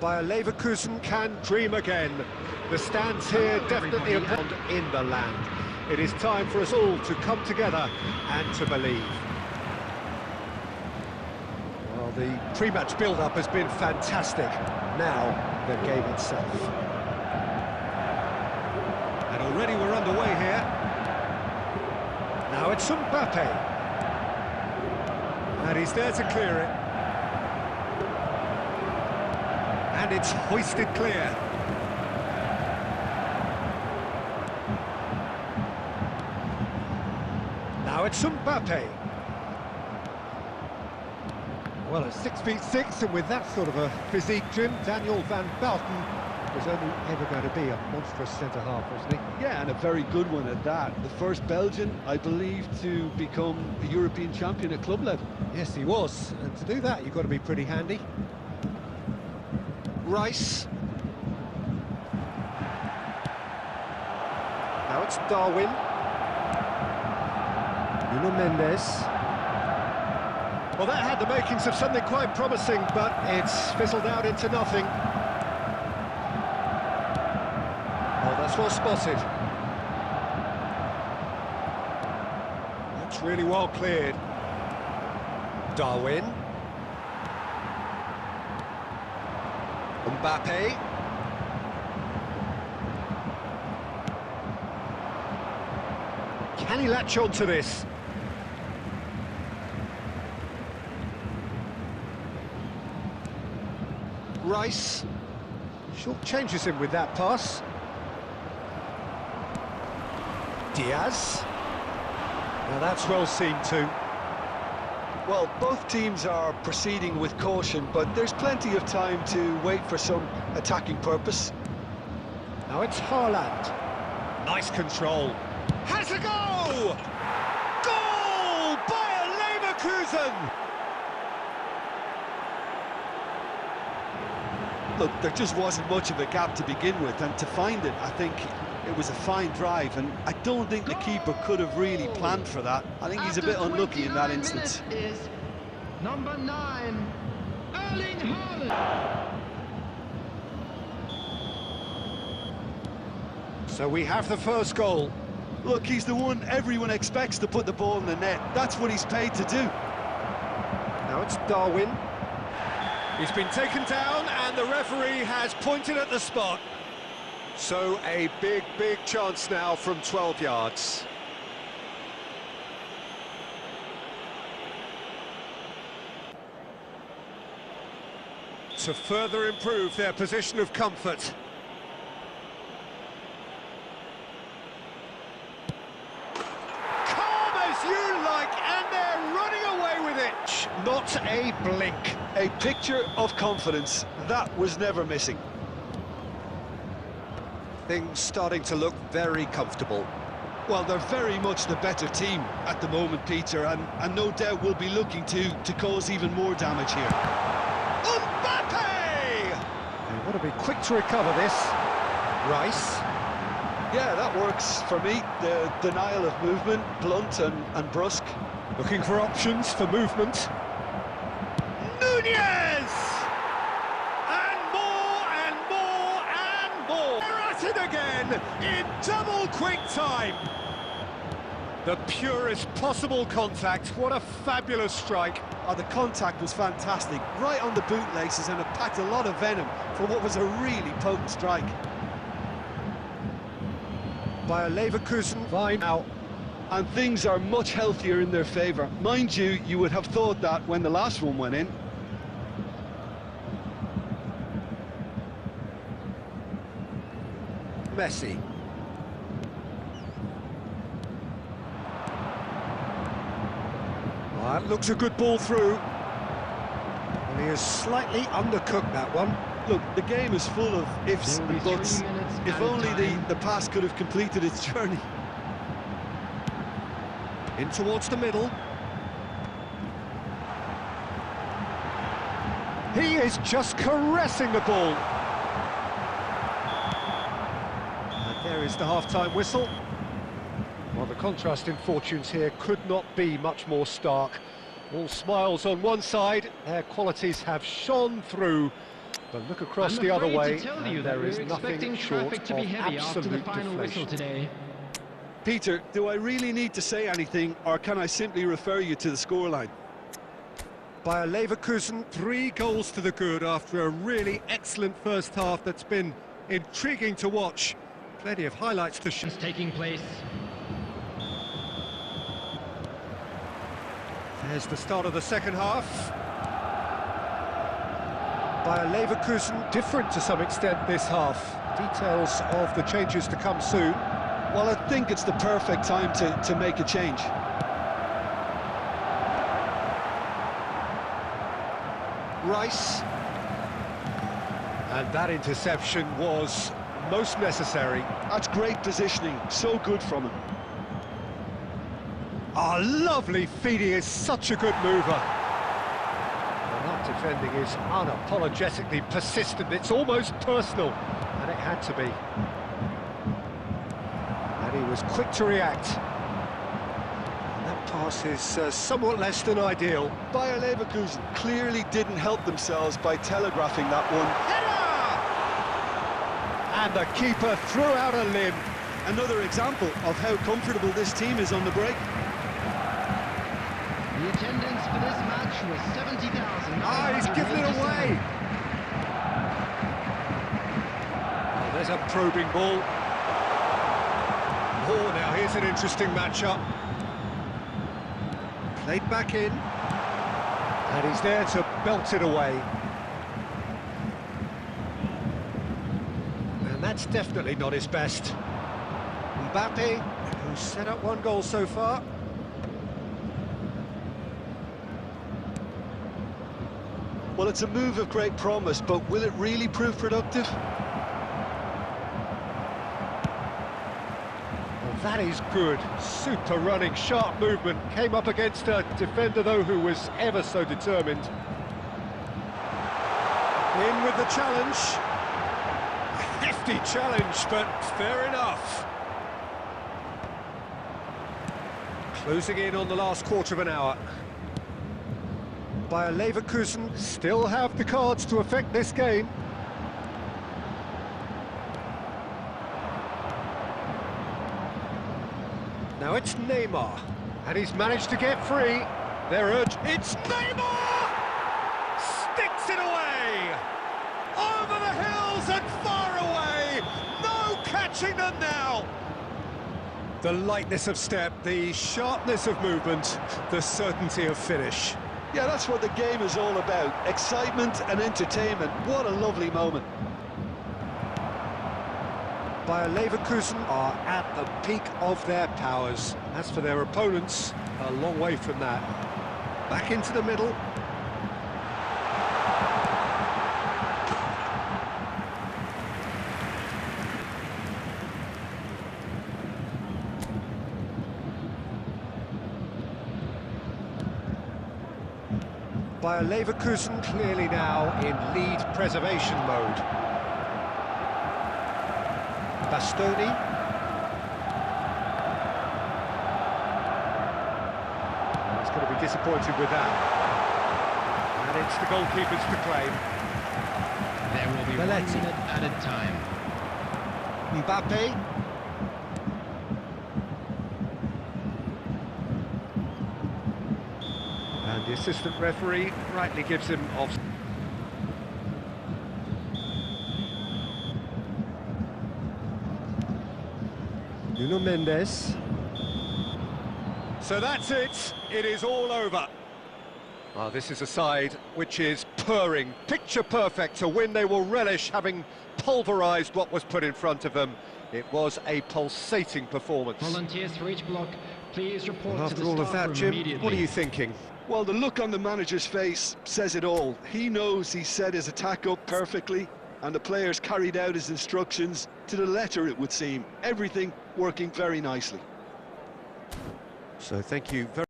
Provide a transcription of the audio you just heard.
Bayern Leverkusen can dream again. The stands here definitely in the land. It is time for us all to come together and to believe. Well, the pre-match build-up has been fantastic. Now, the game itself. And already we're underway here. Now it's Mbappe. And he's there to clear it. And it's hoisted clear. Now it's Mbappe. Well, at 6'6", and with that sort of a physique, Jim, Daniel van Bouten was only ever going to be a monstrous centre-half, wasn't he? Yeah, and a very good one at that. The first Belgian, I believe, to become a European champion at club level. Yes, he was. And to do that, you've got to be pretty handy. Rice. Now it's Darwin. Nuno Mendes. Well, that had the makings of something quite promising, but it's fizzled out into nothing. Oh, that's well spotted. That's really well cleared. Darwin. Mbappe. Can he latch on to this? Rice. Short changes him with that pass. Diaz. Now that's well seen too. Well, both teams are proceeding with caution, but there's plenty of time to wait for some attacking purpose. Now it's Haaland. Nice control. Has a go! Goal! Bayern Leverkusen! Look, there just wasn't much of a gap to begin with, and to find it, I think it was a fine drive, and I don't think the keeper could have really planned for that. I think he's a bit unlucky in that instance. Is number 9, Erling Haaland. So we have the first goal. Look, he's the one everyone expects to put the ball in the net. That's what he's paid to do. Now it's Darwin. He's been taken down and the referee has pointed at the spot. So a big chance now from 12 yards. To further improve their position of comfort. Calm as you like, and they're running away with it. Not a blink. A picture of confidence. That was never missing. Things starting to look very comfortable. Well, they're very much the better team at the moment, Peter, and no doubt will be looking to cause even more damage here. Mbappe! They've got to be quick to recover this. Rice. Yeah, that works for me. The denial of movement, blunt and brusque. Looking for options for movement. Nunez! And more and more and more. They're at it again in double quick time. The purest possible contact. What a fabulous strike. Oh, the contact was fantastic. Right on the bootlaces, and it packed a lot of venom for what was a really potent strike. Bayern Leverkusen fine now. And things are much healthier in their favour. Mind you, you would have thought that when the last one went in. Messi. Well, that looks a good ball through. Well, he has slightly undercooked that one. Look, the game is full of ifs and buts. If only the pass could have completed its journey. In towards the middle. He is just caressing the ball. And there is the half-time whistle. Well, the contrast in fortunes here could not be much more stark. All smiles on one side, their qualities have shone through But look across I'm the other afraid way, to tell and you that there is we're nothing expecting short traffic to be of heavy after the absolute final whistle deflation. today. Peter, do I really need to say anything, or can I simply refer you to the scoreline? Bayer Leverkusen, 3 goals to the good after a really excellent first half that's been intriguing to watch. Plenty of highlights to show. It's taking place. There's the start of the second half. Bayer Leverkusen, different to some extent this half. Details of the changes to come soon. Well, I think it's the perfect time to make a change. Rice. And that interception was most necessary. That's great positioning, so good from him. Ah, lovely feed, he is such a good mover. And that defending is unapologetically persistent, it's almost personal, and it had to be. And he was quick to react. And that pass is somewhat less than ideal. Bayer Leverkusen clearly didn't help themselves by telegraphing that one. And the keeper threw out a limb. Another example of how comfortable this team is on the break. The attendance for this match was 70,000. Ah, he's given it away. Oh, there's a probing ball. Oh, now here's an interesting matchup. Played back in. And he's there to belt it away. And that's definitely not his best. Mbappe, who's set up 1 goal so far. Well, it's a move of great promise, but will it really prove productive? Well, that is good. Super running, sharp movement. Came up against a defender, though, who was ever so determined. In with the challenge. A hefty challenge, but fair enough. Closing in on the last quarter of an hour. Bayer Leverkusen still have the cards to affect this game. Now it's Neymar, and he's managed to get free. They're urged. It's Neymar! Sticks it away! Over the hills and far away! No catching them now! The lightness of step, the sharpness of movement, the certainty of finish. Yeah, that's what the game is all about. Excitement and entertainment. What a lovely moment. Bayer Leverkusen are at the peak of their powers. As for their opponents, a long way from that. Back into the middle. Bayer Leverkusen clearly now in lead preservation mode. Bastoni. He's going to be disappointed with that. And it's the goalkeepers to claim. There will be 1 minute added time. Mbappe. And the assistant referee rightly gives him off. Nuno Mendes. So that's it. It is all over. Oh, this is a side which is purring, picture perfect, a win they will relish, having pulverised what was put in front of them. It was a pulsating performance. Volunteers for each block, please report Well, to after the all of staff that, room Jim, immediately. what are you thinking? Well, the look on the manager's face says it all. He knows he set his attack up perfectly, and the players carried out his instructions to the letter, it would seem. Everything working very nicely. So thank you very